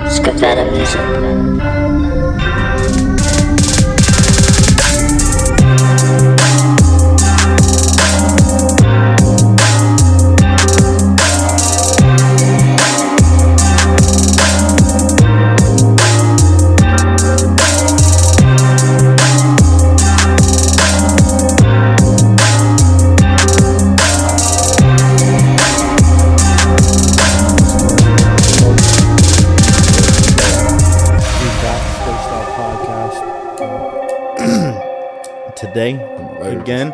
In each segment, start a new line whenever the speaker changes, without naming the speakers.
Skavetta music.
Today, again,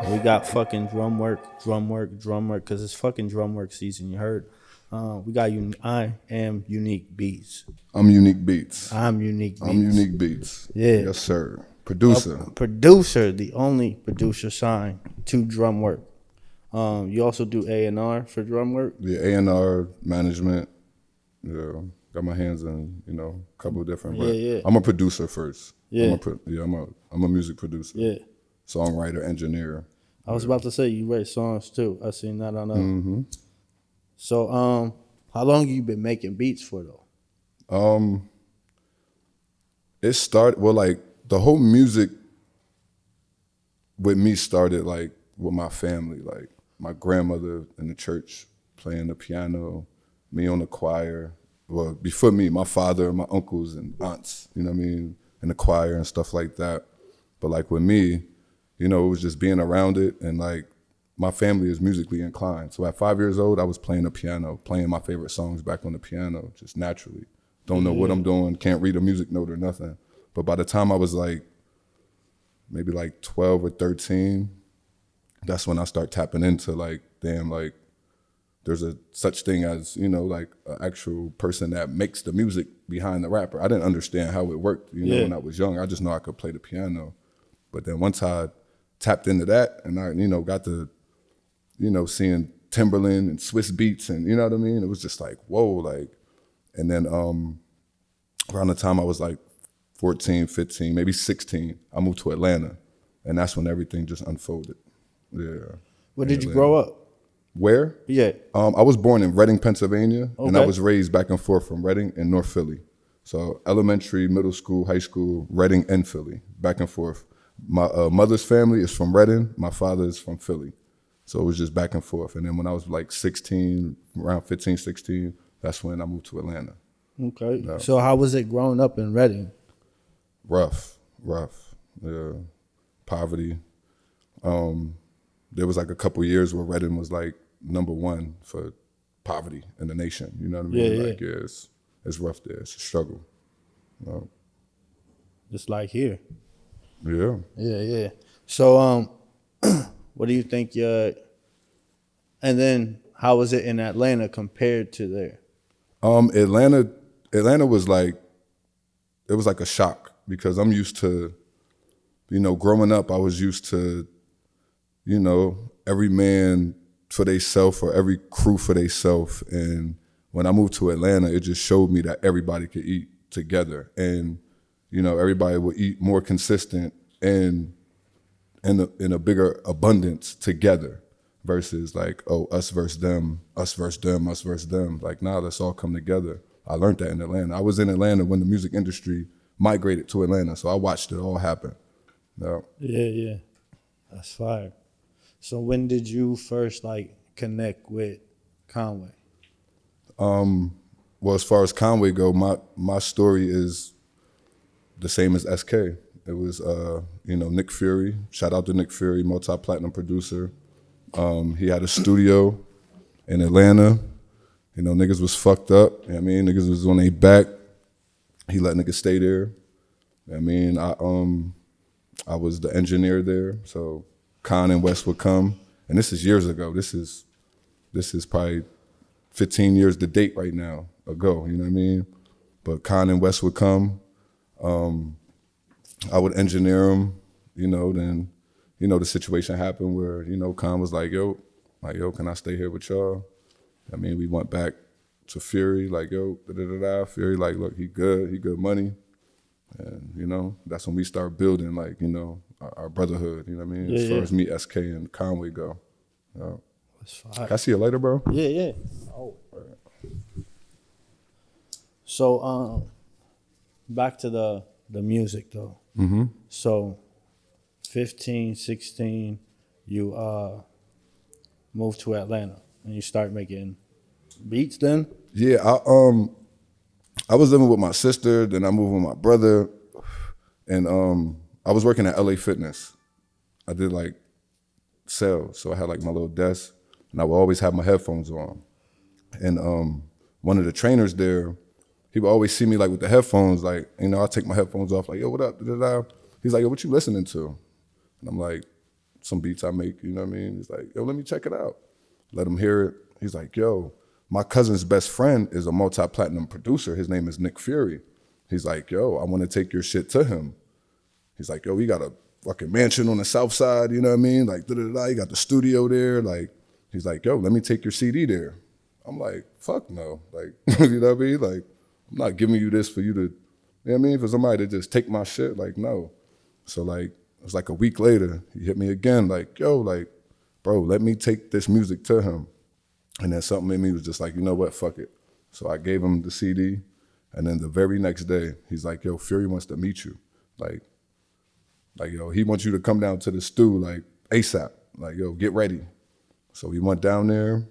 we got fucking Drumwork, because it's fucking Drumwork season, you heard? We got I am Unique Beats.
I'm Unique Beats.
I'm Unique Beats.
I'm Unique Beats.
Yeah.
Yes, sir. Producer.
Producer, the only producer signed to Drumwork. You also do A&R for Drumwork?
Yeah, A&R, management. Yeah, got my hands in, a couple of different.
Yeah.
I'm a producer first.
Yeah.
I'm a music producer.
Yeah.
Songwriter, engineer.
I was about to say you write songs too. I seen that on
Mm-hmm.
So how long have you been making beats for though?
It started the whole music with me started with my family, like my grandmother in the church playing the piano, me on the choir. Well, before me, my father, my uncles and aunts, you know what I mean, in the choir and stuff like that. But with me, it was just being around it, and my family is musically inclined. So at 5 years old, I was playing the piano, playing my favorite songs back on the piano, just naturally. Don't know what I'm doing, can't read a music note or nothing. But by the time I was maybe 12 or 13, that's when I start tapping into there's a such thing as, an actual person that makes the music behind the rapper. I didn't understand how it worked, when I was young. I just know I could play the piano. But then once I tapped into that and I, got to, seeing Timberland and Swiss beats and, you know what I mean? It was just whoa, and then around the time I was 14, 15, maybe 16, I moved to Atlanta. And that's when everything just unfolded. Yeah.
Where did you grow up?
Where?
Yeah.
I was born in Reading, Pennsylvania, and I
Okay.
was raised back and forth from Reading and North Philly. So elementary, middle school, high school, Reading and Philly, back and forth. My mother's family is from Reading. My father is from Philly. So it was just back and forth. And then when I was 16, around 15, 16, that's when I moved to Atlanta.
Okay.
Yeah.
So how was it growing up in Reading?
Rough. Yeah. Poverty. There was a couple years where Reading was #1 for poverty in the nation. You know what I mean?
Yeah.
It's rough there. It's a struggle.
Just like here.
Yeah.
Yeah. So what do you think and then how was it in Atlanta compared to there?
Atlanta was it was a shock because I'm used to, growing up, I was used to, every man for theyself or every crew for theyself. And when I moved to Atlanta, it just showed me that everybody could eat together. And, everybody would eat more consistent and in a bigger abundance together versus us versus them, us versus them, us versus them. Nah, let's all come together. I learned that in Atlanta. I was in Atlanta when the music industry migrated to Atlanta, so I watched it all happen.
Yeah. That's fire. So when did you first connect with Conway?
Well, as far as Conway go, my story is the same as SK. It was Nick Fury. Shout out to Nick Fury, multi-platinum producer. He had a studio in Atlanta. Niggas was fucked up. Niggas was on their back. He let niggas stay there. I was the engineer there. So Con and West would come, and this is years ago. This is probably 15 years to date right now ago. You know what I mean? But Con and West would come. I would engineer them. Then the situation happened where Con was yo, can I stay here with y'all? We went back to Fury, Fury, look, he good money. And, that's when we start building, our brotherhood, as far as me, SK, and Conway go.
That's fine.
Can I see you later, bro?
Yeah. Oh. So back to the music though.
Mm-hmm.
So 15, 16, you moved to Atlanta and you start making beats then?
Yeah, I was living with my sister, then I moved with my brother, and I was working at LA Fitness. I did like sales, so I had like my little desk, and I would always have my headphones on. And one of the trainers there, he would always see me like with the headphones, like, you know, I'd take my headphones off, like, yo, what up? Da-da-da. He's like, yo, what you listening to? And I'm like, some beats I make, you know what I mean? He's like, yo, let me check it out. Let him hear it. He's like, yo, my cousin's best friend is a multi-platinum producer. His name is Nick Fury. He's like, yo, I want to take your shit to him. He's like, yo, we got a fucking mansion on the south side, you know what I mean? Like, da-da-da, you got the studio there. Like, he's like, yo, let me take your CD there. I'm like, fuck no. Like, you know what I mean? Like, I'm not giving you this for you to, you know what I mean? For somebody to just take my shit, like, no. So, like, it was like a week later, he hit me again, like, yo, like, bro, let me take this music to him. And then something in me was just like, you know what, fuck it. So I gave him the CD, and then the very next day, he's like, yo, Fury wants to meet you. Like, yo, he wants you to come down to the stew, like, ASAP. Like, yo, get ready. So we went down there,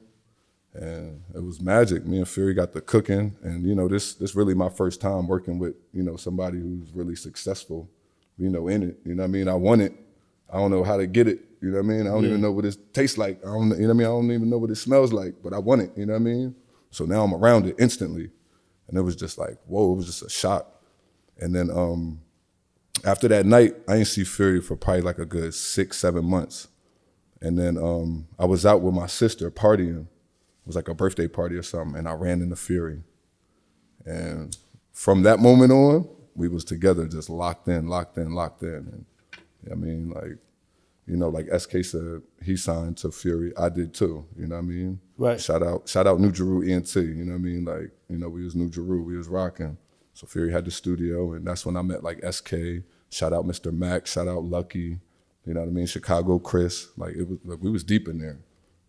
and it was magic. Me and Fury got the cooking, and, you know, this really my first time working with, you know, somebody who's really successful, you know, in it. You know what I mean? I want it. I don't know how to get it. You know what I mean? I don't even know what it tastes like. I don't, you know what I mean? I don't even know what it smells like, but I want it. You know what I mean? So now I'm around it instantly. And it was just like, whoa, it was just a shock. And then after that night, I didn't see Fury for probably like a good 6-7 months. And then I was out with my sister partying. It was like a birthday party or something, and I ran into Fury. And from that moment on, we was together, just locked in. And I mean, like, you know, like SK said, he signed to Fury. I did too, you know what I mean?
Right.
Shout out New Jeru ENT, you know what I mean? Like, you know, we was New Jeru, we was rocking. So Fury had the studio, and that's when I met like SK. Shout out Mr. Mac, shout out Lucky, you know what I mean? Chicago Chris, like it was, like, we was deep in there,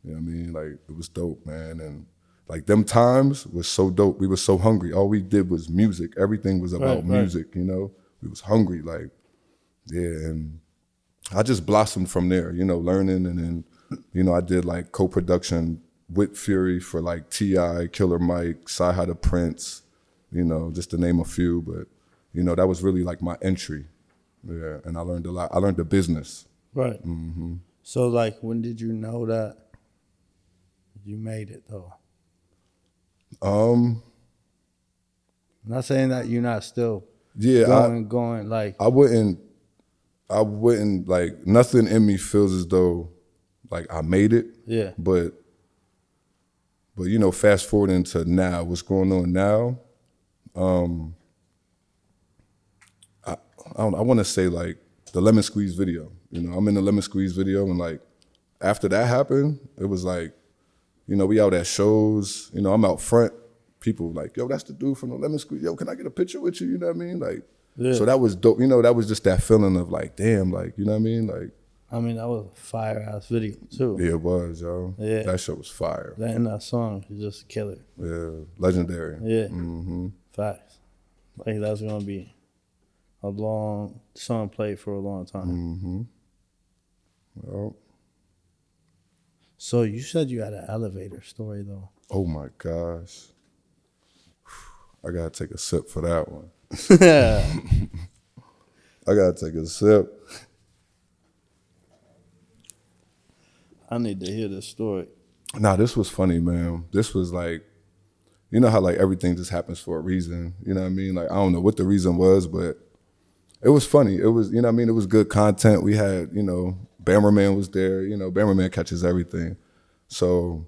you know what I mean? Like, it was dope, man. And like them times was so dope. We were so hungry. All we did was music. Everything was about music, you know? We was hungry, like, yeah, and I just blossomed from there, you know, learning. And then, you know, I did like co-production with Fury for like T.I., Killer Mike, Sci-Hi the Prince, you know, just to name a few. But, you know, that was really like my entry. Yeah, and I learned a lot. I learned the business.
Right. Mm-hmm. So, like, when did you know that you made it, though? I'm not saying that you're not still going, like...
I wouldn't, like, nothing in me feels as though, like, I made it.
Yeah.
But you know, fast forwarding to now, what's going on now, I want to say, like, the Lemon Squeeze video. You know, I'm in the Lemon Squeeze video, and, like, after that happened, it was like, you know, we out at shows, you know, I'm out front, people like, yo, that's the dude from the Lemon Squeeze. Yo, can I get a picture with you? You know what I mean? Like, yeah. So that was dope. You know, that was just that feeling of like, damn, like, you know what I mean? Like,
I mean, that was a fire-ass video, too.
Yeah, it was, yo.
Yeah.
That shit was fire.
That and that song is just killer.
Yeah, legendary.
Yeah. Mm-hmm. Facts. Like, that's going to be a long song played for a long time.
Mm-hmm. Well.
So you said you had an elevator story, though.
Oh, my gosh. I got to take a sip for that one. I got to take a sip.
I need to hear this story.
Nah, this was funny, man. This was like, you know how like everything just happens for a reason. You know what I mean? Like, I don't know what the reason was, but it was funny. It was, you know what I mean? It was good content. We had, you know, Bammerman was there. You know, Bammerman catches everything. So,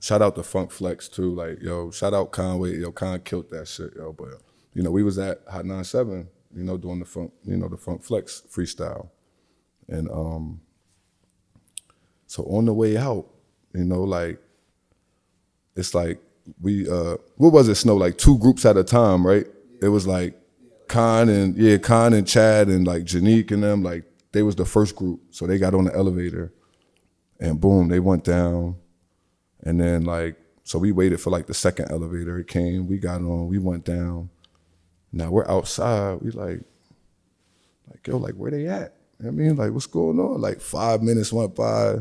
shout out to Funk Flex too. Like, yo, shout out Conway. Yo, Con killed that shit, yo. But, you know, we was at Hot 97, you know, doing the Funk, you know, the Funk Flex freestyle. And so on the way out, you know, like, it's like we, what was it, Snow? Like 2 groups at a time, right? It was like Con and Chad and like Janique and them, like they was the first group. So they got on the elevator. And boom, they went down. And then like, so we waited for like the second elevator. It came, we got on, we went down. Now we're outside. We like, yo, like where they at? You know what I mean, like what's going on? Like 5 minutes went by.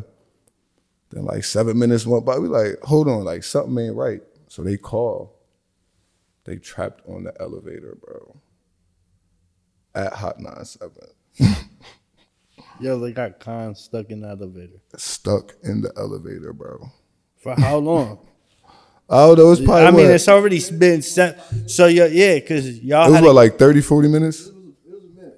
Then like 7 minutes went by. We like, hold on, like something ain't right. So they call. They trapped on the elevator, bro. At Hot 97.
Yo, they got Khan stuck in the elevator.
Stuck in the elevator, bro.
For how long?
Oh, that was probably
I mean, it's already been set. So, yeah, because y'all
it was like 30, 40 minutes?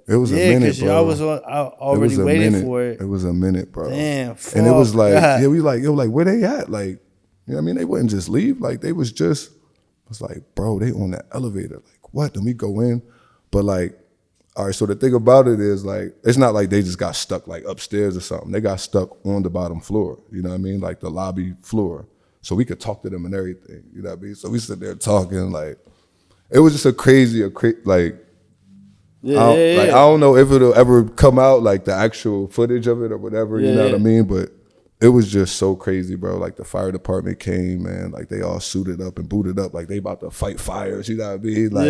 It was a minute, bro.
because y'all was already waiting for it.
It was a minute, bro.
Damn,
and it was like,
God.
yeah, we like, yo, like, where they at? Like, you know what I mean? They wouldn't just leave. Like, they was just, I was like, bro, they on that elevator. Like, what? Then we go in. But like, all right, so the thing about it is like, it's not like they just got stuck like upstairs or something. They got stuck on the bottom floor. You know what I mean? Like the lobby floor. So we could talk to them and everything. You know what I mean? So we sit there talking. Like, it was just like, I don't know if it'll ever come out, like the actual footage of it or whatever, you know what I mean? But it was just so crazy, bro. Like the fire department came, man. Like they all suited up and booted up, like they about to fight fires, you know what I mean? Like,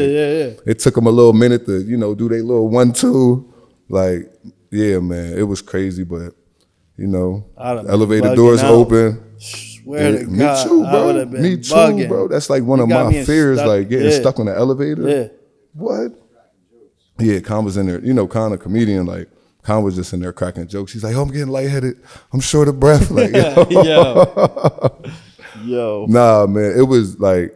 it took them a little minute to, you know, do their little 1-2. Like, yeah, man, it was crazy, but, you know, elevator doors open.
Swear to God,
me too, bro. Me too,
bugging.
bro. That's like one of my fears, like getting stuck on the elevator.
Yeah.
What? Yeah, Con was in there. You know, Con, a comedian, like, Con was just in there cracking jokes. He's like, oh, I'm getting lightheaded. I'm short of breath. Like,
yo.
Nah, man, it was like,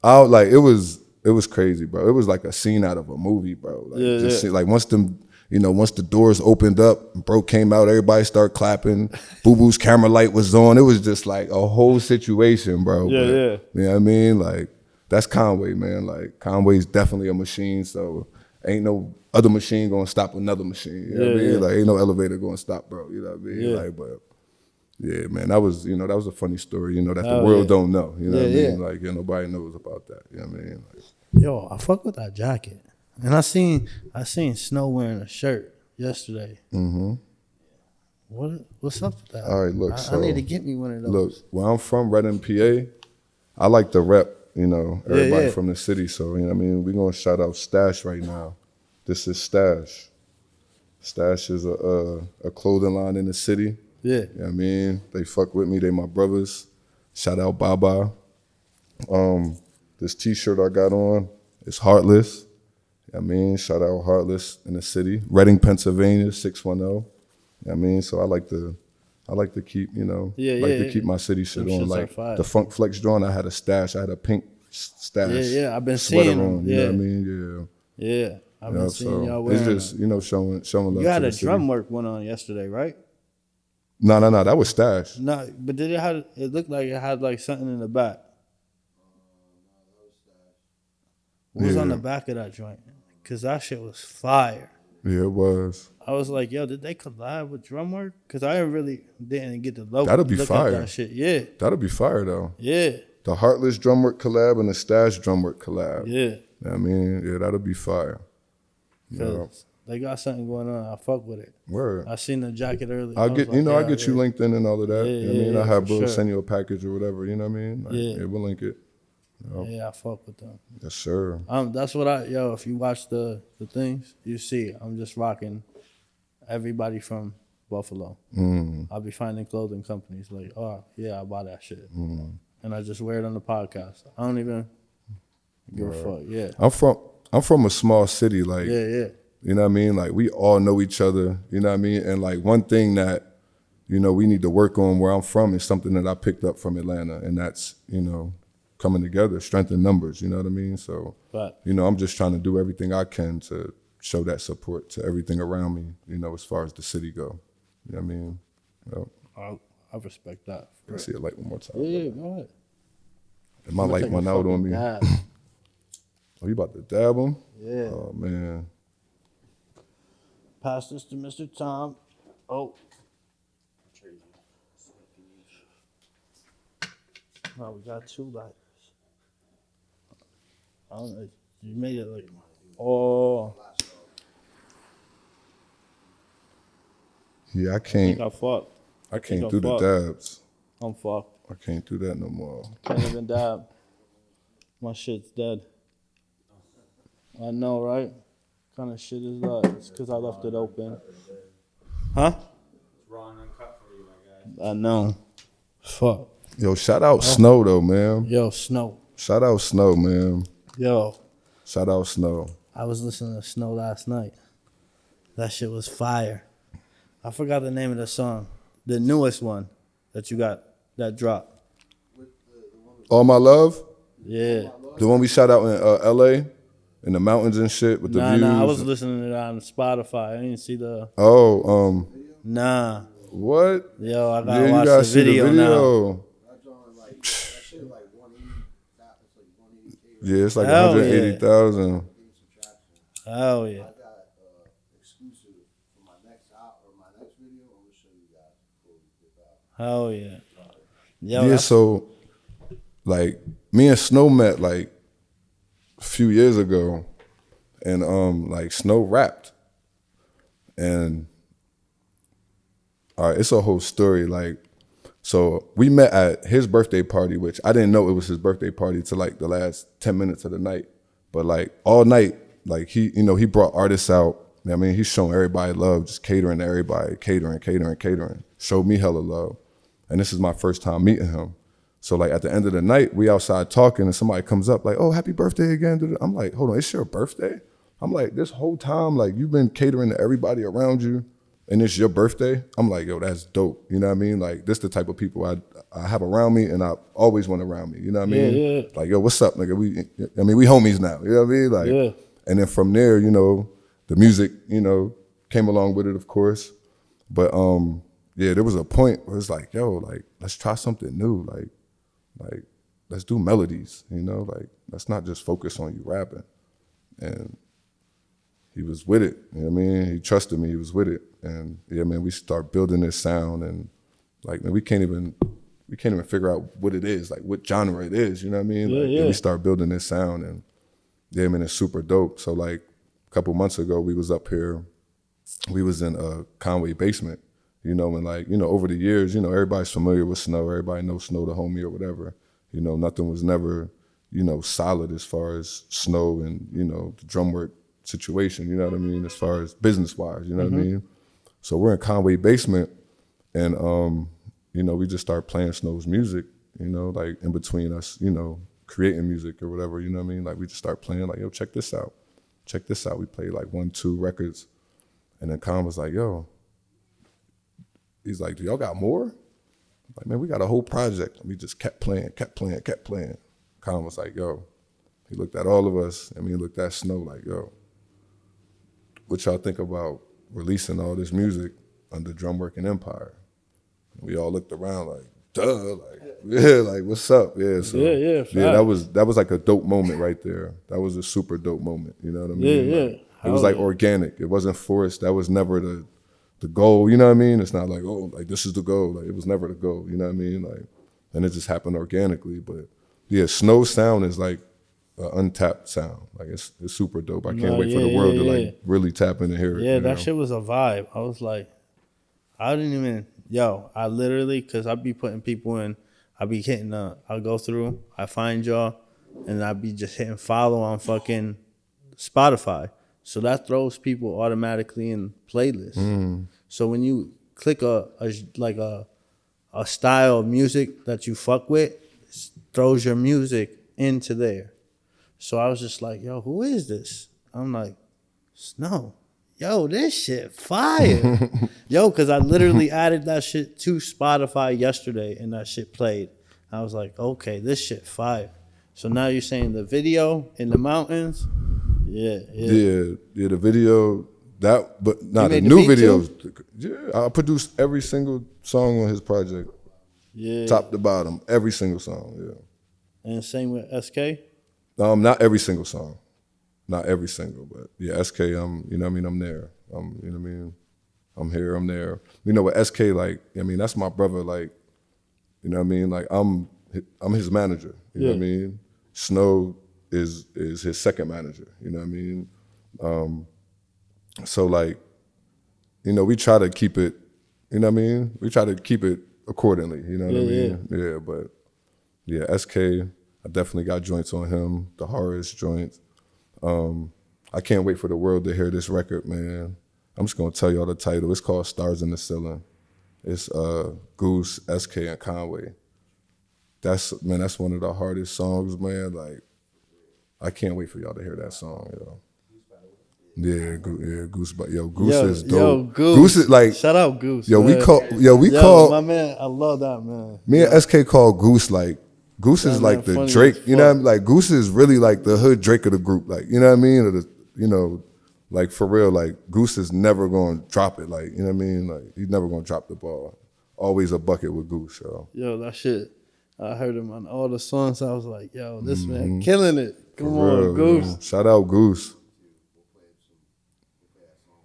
it was crazy, bro. It was like a scene out of a movie, bro. Like, like once the doors opened up, bro came out, everybody started clapping. Boo Boo's camera light was on. It was just like a whole situation, bro. You know what I mean? Like, that's Conway, man. Like, Conway's definitely a machine, so ain't no other machine gonna stop another machine. You know what I mean? Like, ain't no elevator gonna stop, bro. You know what I mean? Like, but yeah, man, that was a funny story, you know, that the world don't know. You know what I mean? Like, nobody knows about that. You know what I mean? Like,
yo, I fuck with that jacket. And I seen Snow wearing a shirt yesterday. Mm-hmm. What's up with that?
All right, look,
I need to get me one of those.
Look, where I'm from, Reading, PA, I like to rep, you know, everybody from the city. So, you know what I mean? We're going to shout out Stash right now. This is Stash. Stash is a clothing line in the city.
Yeah.
You know what I mean? They fuck with me. They my brothers. Shout out Baba. This T-shirt I got on is Heartless. You know what I mean? Shout out Heartless in the city. Reading, Pennsylvania, 610. You know what I mean? So I like to keep, you know, to keep my city shit on. Like the Funk Flex drawing, I had a stash. I had a pink stash.
Yeah, I've been seeing them.
You know what I mean?
Yeah. I've been seeing y'all wearing
it's just, you know, showing love.
You had a Drumwork one on yesterday, right?
No, that was Stash.
No, but it looked like it had like something in the back. What was on the back of that joint? Because that shit was fire.
Yeah, it was.
I was like, yo, did they collab with Drumwork? Because I really didn't get the logo.
That'll be fire.
That shit. Yeah.
That'll be fire, though.
Yeah.
The Heartless Drumwork collab and the Stash Drumwork collab.
Yeah.
You know what I mean? Yeah, that'll be fire.
Because they got something going on. I fuck with it.
Word.
I seen the jacket earlier.
I'll get you LinkedIn and all of that. You know what I mean? I'll have Bill send you a package or whatever. You know what I mean? Like, yeah, we'll link it.
Yeah, I fuck with them.
Yes, sir.
That's what if you watch the things, you see I'm just rocking everybody from Buffalo. I'll be finding clothing companies like, oh, yeah, I buy that shit. And I just wear it on the podcast. I don't even give a fuck. Yeah.
I'm from a small city, like,
yeah.
You know what I mean? Like, we all know each other, you know what I mean? And like, one thing that, you know, we need to work on where I'm from is something that I picked up from Atlanta, and that's, you know, coming together, strength in numbers, you know what I mean? So, you know, I'm just trying to do everything I can to show that support to everything around me, you know, as far as the city go. You know what I mean? Yep.
I respect that.
I see a light one more time.
Yeah, go ahead.
And my light went out on me. Oh, you about to dab him?
Yeah.
Oh, man.
Pass this to Mr. Tom. Oh. Oh, we got 2 lighters. I don't know. You made it like, oh.
Yeah, I
I
can't.
think I fucked.
I can't do the dabs.
I'm fucked.
I can't do that no more.
Can't even dab. My shit's dead. I know, right? What kind of shit is that? It's because I left it open. Huh?
It's raw and uncut for you, my guy.
I know. Fuck.
Yo, shout out Snow though, man.
Yo, Snow.
Shout out Snow, man.
Yo.
Shout out Snow.
I was listening to Snow last night. That shit was fire. I forgot the name of the song. The newest one that you got, that dropped.
All My Love?
Yeah.
The one we shot out in LA? In the mountains and shit with the views?
Nah, I was listening to that on Spotify. I didn't see the...
Oh,
Nah.
what?
Yo, I
Yeah,
gotta
you
watch
gotta
the
see
video, now.
Yeah, it's like
Hell
180,000.
Hell yeah. Hell yeah. Yo,
Yeah, so like me and Snow met like a few years ago, and like Snow rapped, and all right, it's a whole story. Like, so we met at his birthday party, which I didn't know it was his birthday party till like the last 10 minutes of the night, but like all night, like he brought artists out. I mean, he's showing everybody love, just catering to everybody, catering. Showed me hella love. And this is my first time meeting him. So like at the end of the night, we outside talking and somebody comes up like, oh, happy birthday again. I'm like, hold on, it's your birthday? I'm like, this whole time, like you've been catering to everybody around you and it's your birthday? I'm like, yo, that's dope. You know what I mean? Like this the type of people I have around me and I always want around me. You know what I mean?
Yeah.
Like, yo, what's up, nigga? We homies now. You know what I mean? Like,
yeah.
And then from there, the music, came along with it, of course. But yeah, there was a point where it's like, yo, like, let's try something new. Like, let's do melodies, like, let's not just focus on you rapping. And he was with it, you know what I mean? He trusted me, he was with it. And yeah, man, we start building this sound and like, man, we can't even figure out what it is, like what genre it is, you know what I mean?
Yeah.
We start building this sound and yeah, man, it's super dope. So like a couple months ago, we was up here, we was in a Conway basement, and like, over the years, everybody's familiar with Snow, everybody knows Snow the homie or whatever. Nothing was never, solid as far as Snow and, the Drumworks situation, you know what I mean? As far as business-wise, you know what I mean? So we're in Conway basement and, we just start playing Snow's music, like in between us, creating music or whatever, you know what I mean? Like we just start playing like, yo, check this out. We played like 1-2 records. And then Con was like, yo, he's like, do y'all got more? Like, man, we got a whole project. And we just kept playing. Con was like, yo, he looked at all of us, and he looked at Snow like, yo, what y'all think about releasing all this music under Drumworks and Empire? And we all looked around like, duh, like, yeah, like, what's up? Yeah, so
Yeah,
that was like a dope moment right there. That was a super dope moment, you know what I mean?
Yeah.
Like, it was like organic. It wasn't forced. That was never the goal, you know what I mean? It's not like, oh, like this is the goal. Like it was never the goal, you know what I mean? Like, and it just happened organically. But yeah, Snow's sound is like an untapped sound. Like it's super dope. I can't wait for the world to like really tap in and hear it.
Yeah, that shit was a vibe. I was like, I literally, cause I be putting people in, I be hitting, I'll go through, I find y'all, and I be just hitting follow on fucking Spotify. So that throws people automatically in playlists. So when you click a style of music that you fuck with, it throws your music into there. So I was just like, yo, who is this? I'm like, Snow. Yo, this shit fire. Yo, because I literally added that shit to Spotify yesterday and that shit played. I was like, okay, this shit fire. So now you're saying the video in the mountains? Yeah.
The video, but not the
made the
new
beat
videos. Yeah, I produced every single song on his project.
Yeah.
Top to bottom, every single song, yeah.
And same with SK?
Not every single song. Not every single, but yeah, SK, I'm there. I'm here, I'm there. With SK, like, that's my brother, like, like I'm his manager, you know what I mean? Snow is his second manager, you know what I mean? So like, we try to keep it, You know what I mean? We try to keep it accordingly. You know what I
Yeah,
mean? Yeah, but yeah, SK, I definitely got joints on him. The Horace joints. I can't wait for the world to hear this record, man. I'm just gonna tell y'all the title. It's called Stars in the Ceiling. It's Goose, SK, and Conway. That's one of the hardest songs, man. Like, I can't wait for y'all to hear that song, yo. Yeah, Goose, but Goose is dope.
Yo,
Goose is like,
shout out Goose.
yo,
man.
we
Yo,
call
my man. I love that man.
me and SK call Goose like Goose is
That
like
man
the
funny
Drake.
as
You know what I
fuck.
mean? Like Goose is really like the hood Drake of the group. Like, you know what I mean? Or the, like for real, like Goose is never gonna drop it. Like, you know what I mean? Like he's never gonna drop the ball. Always a bucket with Goose, yo.
Yo, that shit. I heard him on all the songs. I was like, yo, this man killing it. Come on,
Real,
Goose.
yo. Shout out Goose.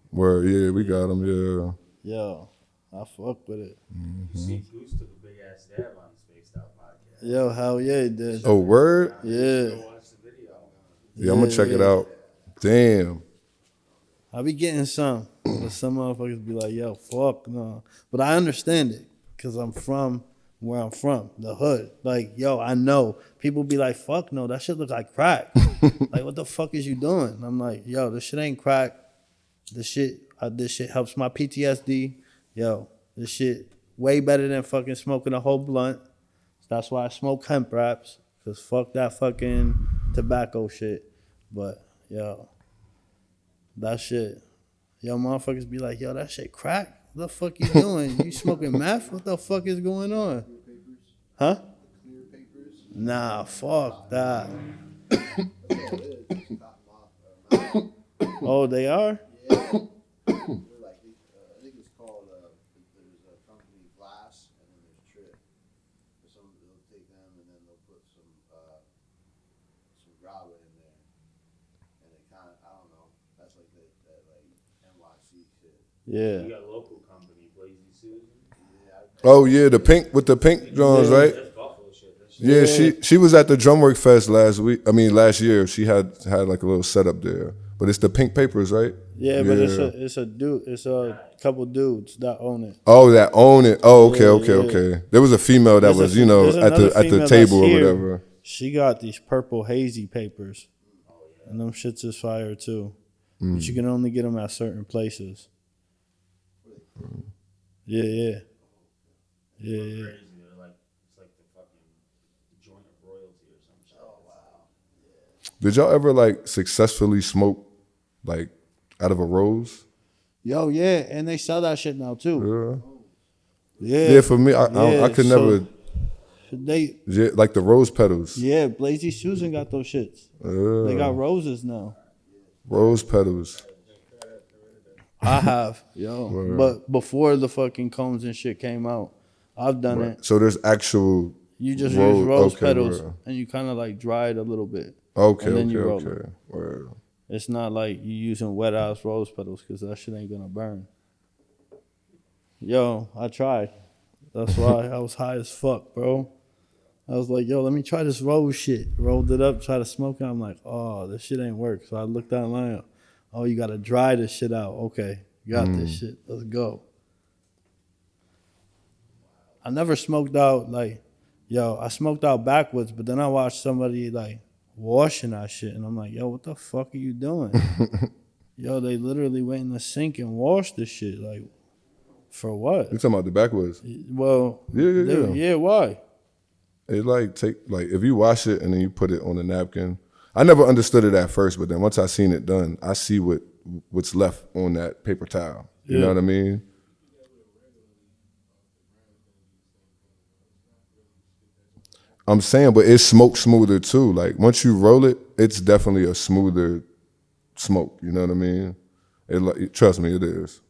Where we got him, yeah.
Yo, I fuck with it.
You see, Goose took a big ass dab on the SpacedOut Podcast.
Yo, hell yeah, he did.
Oh, word?
Yeah.
Go watch the video.
Yeah, I'm gonna check it out. Damn.
I be getting some, but some motherfuckers be like, yo, fuck no. But I understand it because I'm from where I'm from, the hood. Like, yo, I know. People be like, fuck no, that shit look like crack. Like, what the fuck is you doing? I'm like, yo, this shit ain't crack. This shit helps my PTSD. Yo, this shit way better than fucking smoking a whole blunt. That's why I smoke hemp wraps, because fuck that fucking tobacco shit. But, yo, that shit. Yo, motherfuckers be like, yo, that shit crack. What the fuck you doing? You smoking meth? What the fuck is going on? Huh? Nah, fuck that. Oh, they are?
Like, I think it's called, there's a company, Glass, and then there's Trip. They'll take them and then they'll put some graba in there. And it kind of, I don't know, that's like that like NYC shit.
Yeah.
You got a local company, Blazy Susan.
Yeah,
Oh yeah, the pink with the pink drums, right?
That's Buffalo shit. That's
Yeah, she was at the Drumworks Fest last year. She had like a little setup there. But it's the pink papers, right?
Yeah, but it's a couple dudes that own it.
Oh, that own it. Oh, okay,
Yeah,
okay. There was a female that
There's
was,
a- there's
at
another
the
female
table
that's
or
here.
whatever.
She got these purple hazy papers, and them shits is fire too. But you can only get them at certain places. Yeah.
crazy. They're like, it's like the fucking joint of royalty or some shit. Oh wow.
Did y'all ever like successfully smoke like out of a rose?
Yo, yeah, and they sell that shit now too. Yeah.
Yeah, for me, I could
so
never. Yeah, like the rose petals.
Yeah, Blazy Susan got those shits. They got roses now.
Rose petals.
I have, yo. But before the fucking cones and shit came out, I've done it.
So there's actual.
You just
Rose-
use rose
okay,
petals
word.
and you kind of like dry it a little bit.
Okay,
And then you
okay,
roll
okay. Word.
It's not like you using wet ass rose petals because that shit ain't gonna burn. Yo, I tried. That's why I was high as fuck, bro. I was like, yo, let me try this rose shit. Rolled it up, tried to smoke it. I'm like, oh, this shit ain't work. So I looked online. Oh, you gotta dry this shit out. Okay, got this shit. Let's go. I never smoked out like, yo, I smoked out backwards, but then I watched somebody like washing that shit, and I'm like, yo, what the fuck are you doing? Yo, they literally went in the sink and washed this shit. Like, for what?
You talking about the backwoods?
Well,
Yeah.
Why?
It if you wash it and then you put it on a napkin. I never understood it at first, but then once I seen it done, I see what's left on that paper towel. You know what I mean? I'm saying, but it smokes smoother too. Like once you roll it, it's definitely a smoother smoke. You know what I mean? Trust me, it is.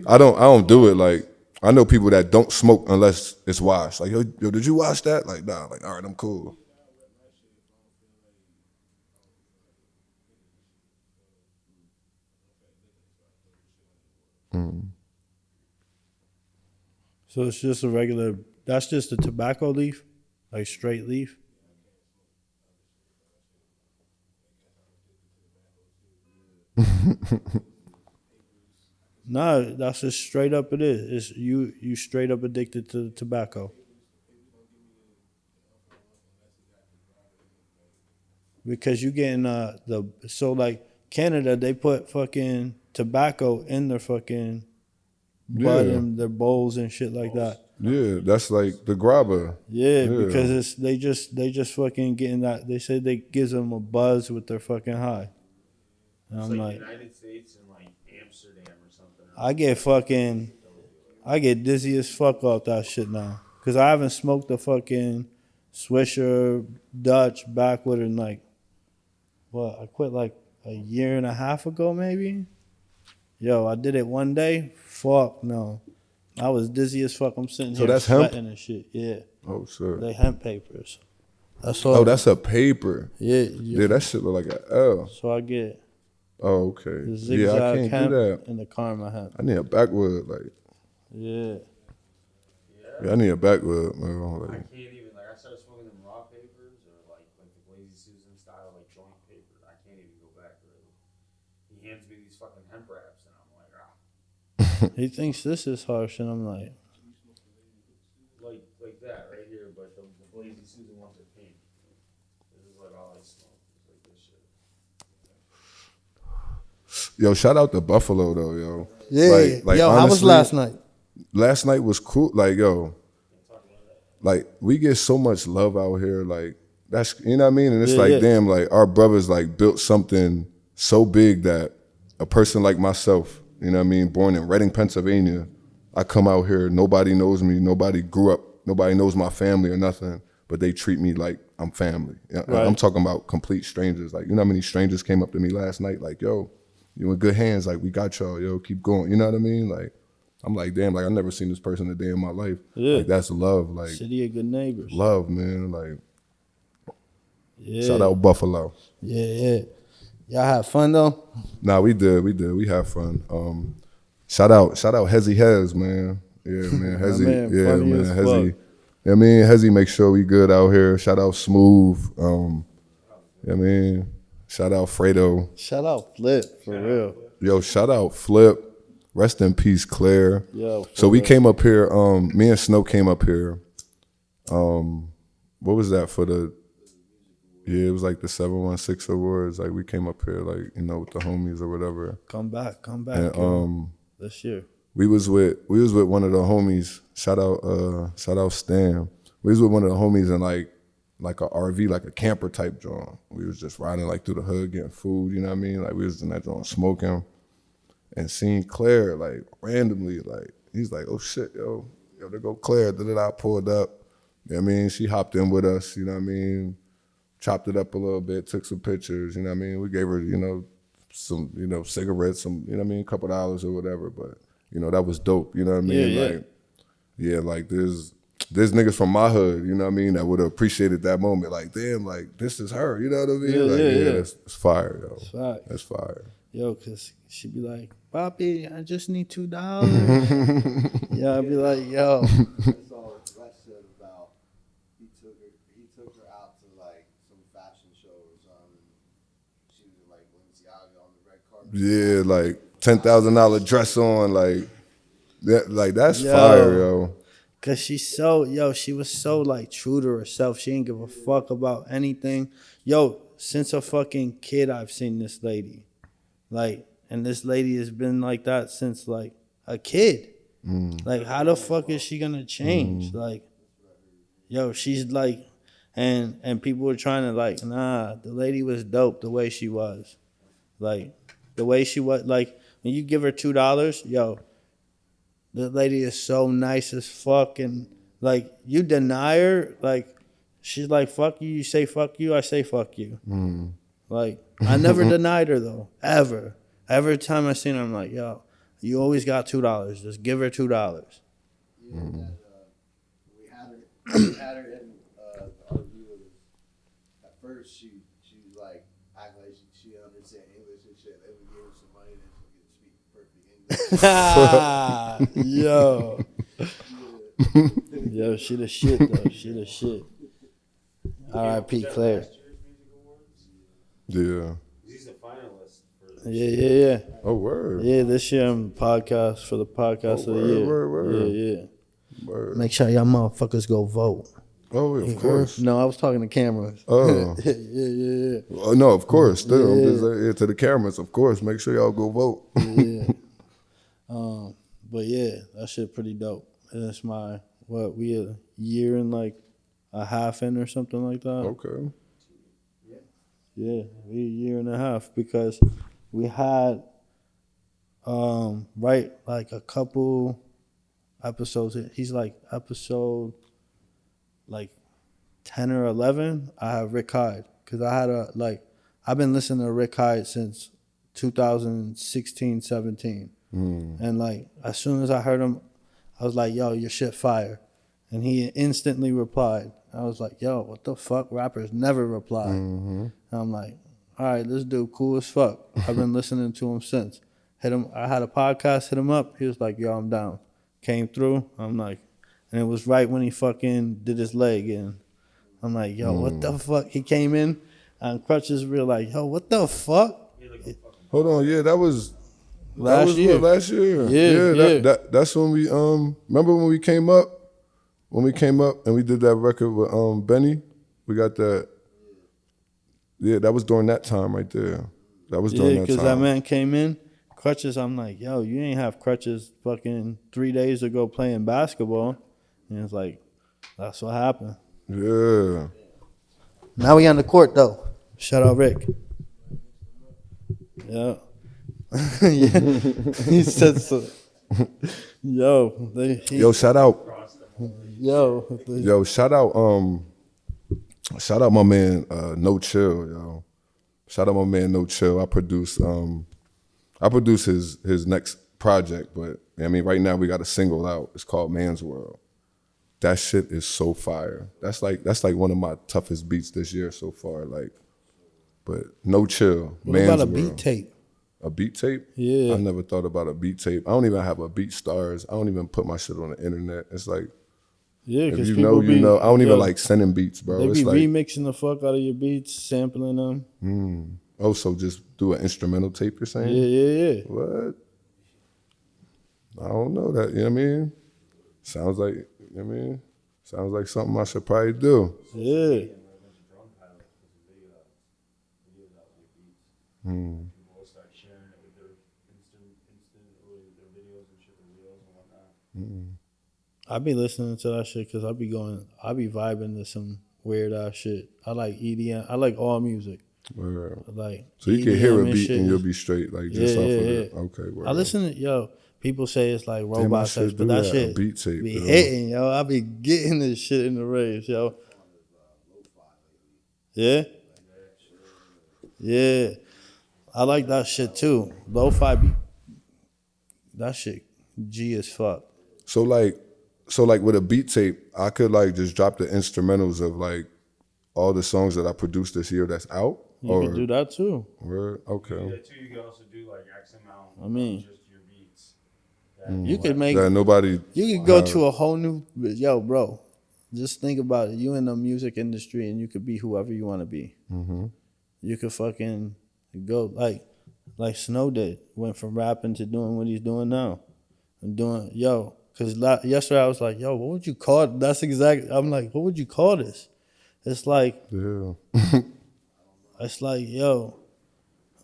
I don't do it like. I know people that don't smoke unless it's washed. Like, yo, did you wash that? Like, nah. Like, all right, I'm cool.
So it's just a regular. That's just a tobacco leaf, like straight leaf. No, that's just straight up it is. It's you straight up addicted to tobacco. Because you getting so like Canada, they put fucking tobacco in their fucking bud
Yeah.
and their bowls and shit like that.
Yeah, that's like the grabber.
Yeah,
Yeah.
because they just fucking getting that. They say they gives them a buzz with their fucking high. And
It's
I'm
like
like,
United States and like Amsterdam or something.
I get dizzy as fuck off that shit now. Cause I haven't smoked a fucking Swisher Dutch backward in like, what, I quit like a year and a half ago maybe. Yo, I did it one day. Fuck no. I was dizzy as fuck. I'm sitting
So
here
that's hemp?
sweating and shit. Yeah.
Oh shit.
They hemp papers. That's all.
Oh, that's a paper.
Yeah.
Yeah, that shit look like an L.
So I get
Oh, okay.
the
Yeah, I
zigzag
can't
hemp
do that.
and the karma hemp.
I need a backwood, like.
Yeah.
Yeah, I need a backwood, man.
I
Like,
can't even like I started smoking them raw papers or like the Lazy Susan style like joint paper. I can't even go back really. He hands me these fucking hemp wraps and I'm like,
He thinks this is harsh, and I'm like,
like that right here. But the Lazy Susan ones are pink. This is like all I smoke. It's like this shit.
yo, shout out to Buffalo though, yo.
yeah.
Like,
Yo, how was
honestly,
last night?
Last night was cool. Like, yo, like we get so much love out here. Like, that's, you know what I mean? And it's
Yeah,
like,
yeah.
damn, like our brothers like built something so big that a person like myself, you know what I mean, born in Reading, Pennsylvania, I come out here, nobody knows me, nobody grew up, nobody knows my family or nothing, but they treat me like I'm family.
Right.
I'm talking about complete strangers. Like, you know how many strangers came up to me last night? Like, yo, you in good hands. Like, we got y'all. Yo, keep going. You know what I mean? Like, I'm like, damn, like I never seen this person a day in my life.
Yeah.
Like, that's love. Like,
City of good neighbors.
love, man. Like,
Yeah.
shout out Buffalo.
Yeah. Y'all have fun though?
Nah, we did. We had fun. Shout out Hezzy Hez, man. Yeah, man. Hezzy.
man,
Yeah,
funny
man.
as
Hezzy.
fuck.
Yeah, I mean, Hezzy make sure we good out here. Shout out Smooth. Yeah, I mean, shout out Fredo.
Shout out Flip, for real.
Yo, shout out Flip. Rest in peace, Claire.
Yo, for
So we
real.
came up here. Me and Snow came up here. What was that for the? Yeah, it was like the 716 awards. Like we came up here, like, you know, with the homies or whatever.
Come back.
And
yo. This year.
we was with one of the homies. Shout out Stan. We was with one of the homies in like a RV, like a camper type joint. We was just riding like through the hood, getting food. You know what I mean? Like we was in that joint smoking, and seeing Claire like randomly. Like he's like, oh shit, yo, there go Claire. I pulled up. You know what I mean? She hopped in with us. You know what I mean? Chopped it up a little bit, took some pictures. You know what I mean? We gave her, you know, some, you know, cigarettes, some, you know what I mean, a couple dollars or whatever. But you know, that was dope. You know what I mean?
Yeah, yeah.
Like, yeah, like there's niggas from my hood, you know what I mean, that would have appreciated that moment. Like, damn, like this is her. You know what I mean?
Yeah,
like,
yeah.
That's fire, yo.
Facts.
That's fire.
Yo, cause she'd be like, Poppy, I just need $2. Yeah, I'd be like, yo.
That's all Les said about he took her out to like some fashion show or something. She was in like Balenciaga on the red carpet.
Yeah, like $10,000 dress on, like that, like that's
Yo.
fire, yo.
Cause she was so like true to herself. She didn't give a fuck about anything. Yo, since a fucking kid, I've seen this lady. Like, and this lady has been like that since like a kid. Like, how the fuck is she gonna change? Like, yo, she's like, and people were trying to like, nah, the lady was dope the way she was. Like, the way she was, like, when you give her $2, yo, the lady is so nice as fuck, and like you deny her, like she's like fuck you, you say fuck you, I say fuck you. Like I never denied her though, ever. Every time I seen her, I'm like, yo, you always got $2. Just give her $2.
Yeah, that, we had her in our view. At first, she was like acting like she didn't understand English and shit. Then we gave her some money, then she could speak perfect English.
Yo, yo, she the shit though. She the shit. R.I.P. Claire.
Last year's music awards.
Yeah.
He's a finalist for
Yeah.
Oh, word.
Yeah, this year I'm podcast for the podcast of the year.
Word.
Yeah.
Word.
Make sure y'all motherfuckers go vote.
Oh, of course.
No, I was talking to cameras.
Oh.
yeah.
Oh, no, of course. Still, I'm just
Yeah.
to the cameras. Of course, make sure y'all go vote.
Yeah. But yeah, that shit pretty dope. And it's we a year and like a half in or something like that.
Okay.
Yeah, we a year and a half because we had like a couple episodes. He's like episode like 10 or 11. I have Rick Hyde because I've been listening to Rick Hyde since 2016, 17. And like as soon as I heard him, I was like, yo, your shit fire. And he instantly replied. I was like, yo, what the fuck? Rappers never reply. And I'm like, all right, this dude cool as fuck. I've been listening to him since. Hit him. I had a podcast, hit him up. He was like, yo, I'm down. Came through. I'm like, and it was right when he fucking did his leg. And I'm like, yo, what the fuck? He came in and Crutches real like, yo, what the fuck?
Hold on, yeah, that was
Last year.
Last year.
Yeah.
That's when we remember when we came up? When we came up and we did that record with Benny, we got that. Yeah, that was during that time right there. That was during that time.
Because that man came in, Crutches, I'm like, yo, you ain't have Crutches fucking 3 days ago playing basketball. And it's like, that's what happened.
Yeah.
Now we on the court though. Shout out Rick. Yeah. Yeah. He said so.
Yo, shout out. Yo, shout out my man No Chill, yo. Shout out my man No Chill. I produce his next project, but I mean right now we got a single out. It's called Man's World. That shit is so fire. That's like one of my toughest beats this year so far. Like, but No Chill.
What
Man's
about a
World.
beat tape?
A beat tape?
Yeah.
I never thought about a beat tape. I don't even have a Beat Stars. I don't even put my shit on the internet. It's like,
Yeah,
if
because
you know, you know. I don't even like sending beats, bro.
They
It's
be
like,
remixing the fuck out of your beats, sampling them.
oh, so just do an instrumental tape, you're saying?
Yeah.
What? I don't know that, you know what I mean? Sounds like, you know what I mean? Sounds like something I should probably do.
Yeah.
People will start sharing it with their their videos and shit, their reels and whatnot.
I be listening to that shit because I be vibing to some weird ass shit. I like EDM. I like all music.
Word.
Like
So you can hear a
EDM
beat
shit.
and you'll be straight, like just off of it. Okay, word.
I listen to people say it's like
Damn, I
robot
should
sex, but
do
that
that, a
shit
beat tape,
be
bro.
hitting, yo. I be getting this shit in the raves, yo. Yeah? Yeah. I like that shit too. Lo-fi be that shit G as fuck.
So like with a beat tape, I could like just drop the instrumentals of like all the songs that I produced this year that's out.
You can do that too.
Word? Okay.
That too, you can also do like X amount
I mean,
of just your beats.
You could make
That nobody.
you could go to a whole new bro. Just think about it. You in the music industry and you could be whoever you want to be. You could fucking go like Snow did. Went from rapping to doing what he's doing now. And doing because yesterday I was like, yo, what would you call it? That's exactly. I'm like, what would you call this? It's like,
Yeah.
it's like, yo,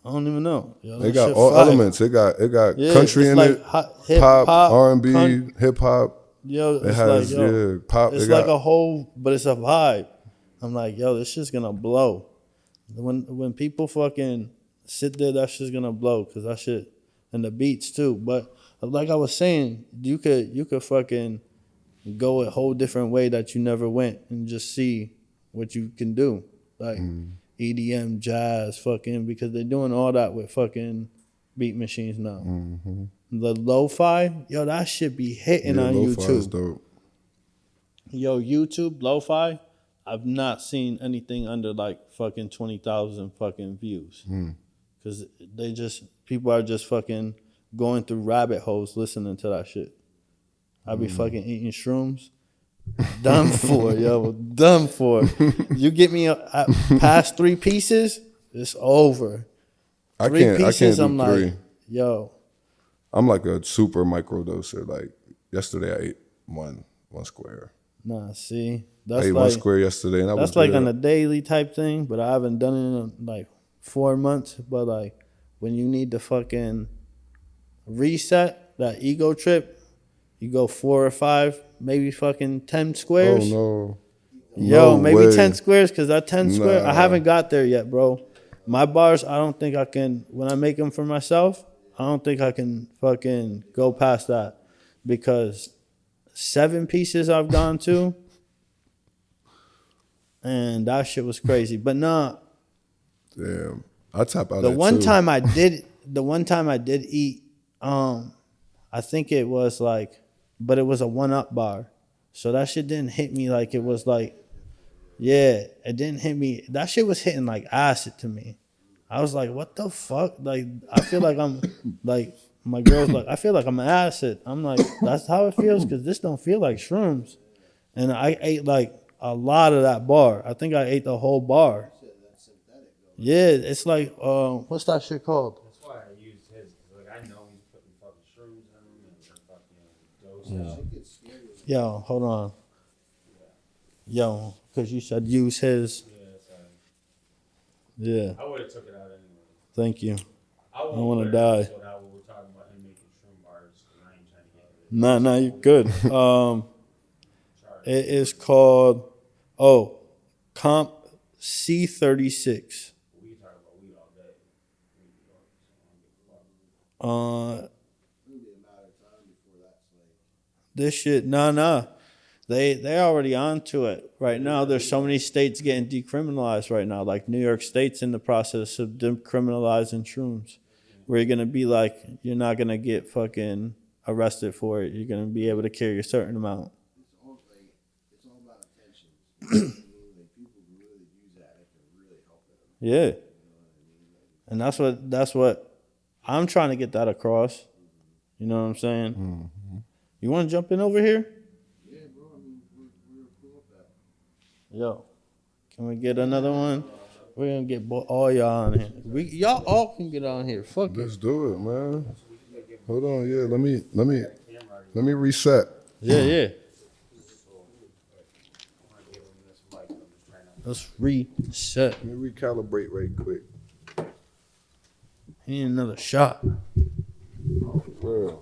I don't even know. Yo,
They
that
got
shit
all
fire.
elements. It got country
it's
in
like
it,
hip-hop,
pop, R&B, hip hop.
Yo,
It
it's
has
like, yo,
pop.
it's
It
like
got,
a whole, but it's a vibe. I'm like, yo, this shit's gonna blow. When people fucking sit there, that shit's gonna blow because that shit and the beats too. But like I was saying, you could fucking go a whole different way that you never went and just see what you can do, like EDM, jazz, fucking because they're doing all that with fucking beat machines now. The lo-fi, yo, that shit be hitting on
lo-fi is
YouTube.
dope.
Yo, YouTube, lo-fi, I've not seen anything under like fucking 20,000 fucking views. Because people are just fucking going through rabbit holes listening to that shit. I be fucking eating shrooms. Done for, yo, done for. You get me past 3 pieces, it's over.
I
3
can't
pieces,
do
I'm
3.
like, yo.
I'm like a super micro doser. Like yesterday, I ate one square.
Nah, see,
I
that's
ate one
like
square yesterday, and that was
that's like
good.
on a daily type thing, but I haven't done it in like 4 months. But like when you need to fucking reset that ego trip, you go 4 or 5, maybe fucking 10
Oh
squares.
no,
Yo,
no
maybe
way.
10 squares, because that 10 square, I
Nah.
haven't got there yet, bro. My bars, I don't think I can, when I make them for myself, I don't think I can fucking go past that. Because 7 pieces I've gone to, and that shit was crazy. But nah,
Damn, I tap out
the
at
one
2.
time I did eat, I think it was like, but it was a 1-up bar. So that shit didn't hit me like it was like, yeah, it didn't hit me. That shit was hitting like acid to me. I was like, what the fuck? Like, I feel like I'm, like, my girl's like, I feel like I'm acid. I'm like, that's how it feels, because this don't feel like shrooms. And I ate like a lot of that bar. I think I ate the whole bar. Yeah, it's like, what's that shit called?
That's why I used his. Like I know he's putting fucking shrooms in them and fucking doses.
Yo, hold on. Yo, because you said use his.
Yeah, sorry.
Yeah,
I would have took it out anyway.
thank you.
I
wanna
won't put an
die.
episode out where we're talking about him making shroom bars. 'Cause I ain't trying to get into it.
Nah, you're good. It is called, Comp C36.
We can talk about weed all day.
It'll be a matter of time before that's like.
This shit, nah. They already onto it right now. There's so many states getting decriminalized right now. Like New York State's in the process of decriminalizing shrooms, where you're gonna be like, you're not gonna get fucking arrested for it. You're gonna be able to carry a certain amount.
It's all about attention. Like people who really use that, it can really help them.
Yeah, and that's what I'm trying to get that across. You know what I'm saying? You want to jump in over here?
Yeah, bro. I mean, we're cool with that.
Yo, can we get another one? We're gonna get all y'all on here. Y'all all can get on here. Fuck it.
Let's do it, man. Hold on, yeah. Let me reset.
Yeah. Let's reset.
Let me recalibrate right quick.
He need another shot.
Well,